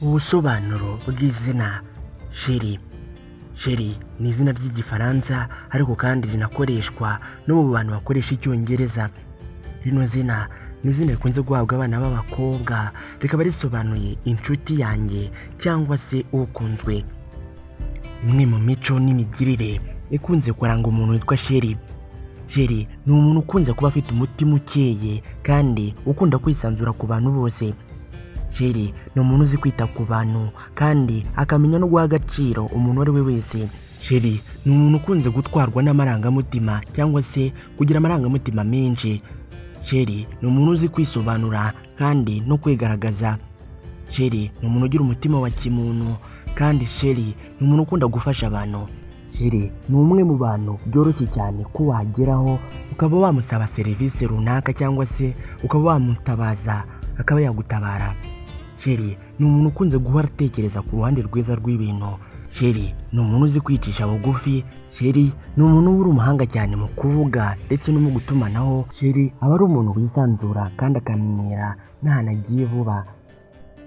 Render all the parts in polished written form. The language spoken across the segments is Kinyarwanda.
Ubusobanuro bw'izina Chérie. Chérie ni izina ry'igifaransa ariko kandi rinakoreshwa no mu bantu bakoresha icyongereza. Rino zina ni izina rikunze guhabwa abana b'abakobwa, rikaba risobanuye inshuti yanjye cyangwa se ukunzwe. Imwe mu mico n'imigirire ikunze kuranga umuntu witwa Chérie. Chérie ni umuntu ukunze kuba afite umutima ukeye kandi ukunda kwisanzura ku bantu bose. Chérie ni umuntu uzi kwita ku bantu kandi akamenya no guha agaciro umuntu uwo ari we wese. Chérie ni umuntu ukunze gutwarwa n'amarangamutima cyangwa se kugira amarangamutima menshi. Chérie ni umuntu uzi kwisobanura kandi no kwigaragaza. Chérie ni umuntu ugira umutima wa kimuntu kandi Chérie ni umuntu ukunda gufasha abantu. Chérie ni umwe mu bantu byoroshye cyane ko wageraho ukaba wamusaba serivisi runaka cyangwa se ukaba wamutabaza akaba yagutabara. Chérie ni umuntu ukunze guhora atekereza ku ruhande rwiza rw'ibintu. Chérie ni umuntu uzi kwicisha bugufi. Chérie ni umuntu uba uri umuhanga cyane mu kuvuga ndetse no mu gutumanaho. Chérie aba ari umuntu wisanzura kandi akamenyera n'ahantu agiye vuba.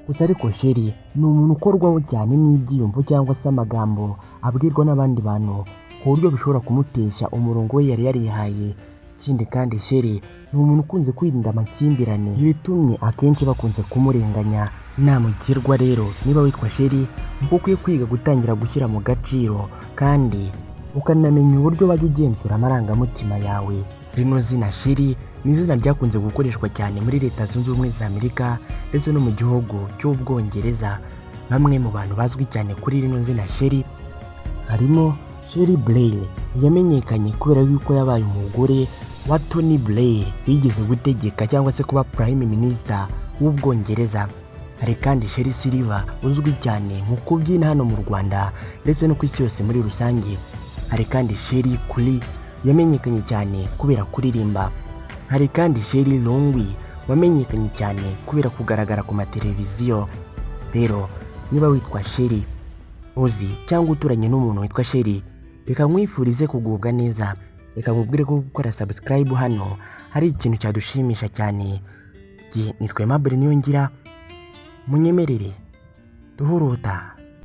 Gusa ariko Chérie ni umuntu ukorwaho cyane n'ibyiyumvo cyangwa se amagambo abwirwa n'abandi bantu ku buryo bishobora kumutesha umurongo we yari yarihaye. Ikindi kandi Chérie ni umuntu ukunze kwirinda amakimbirane, ibitumye akenshi bakunze kumurenganya. Namugirwa rero niba witwa Chérie uko ukwiye kwiga gutangira gushyira mu gaciro kandi ukanamenya uburyo wajya ugenzura amarangamutima yawe. Rino zina Chérie ni izina ryakunze gukoreshwa cyane muri Leta Zunze Ubumwe za Amerika ndetse no mu gihugu cy'Ubwongereza. Bamwe mu bantu bazwi cyane kuri rino zina Chérie harimo Cherie Blair, yamenyekanye kubera yuko yabaye umugore wa Tony Blair yigeze gutegeka cyangwa se kuba Prime Minister w'Ubwongereza. Hari kandi Chérie Silver uzwi cyane mu kubyina hano mu Rwanda ndetse no ku isi yose muri rusange. Hari kandi Cherie Currie yamenyekanye cyane kubera kuririmba. Hari kandi Cherie Longwy wamenyekanye cyane kubera kugaragara ku mateleviziyo. Rero niba witwa Chérie uzi cyangwa uturanye n'umuntu witwa Chérie, reka nkwifurize kugubwa neza. Reka nkubwire ko gukora subscribe hano hari ikintu cyadushimisha cyane. Nitwa Aimable Niyongira, munyemerere duhuruta.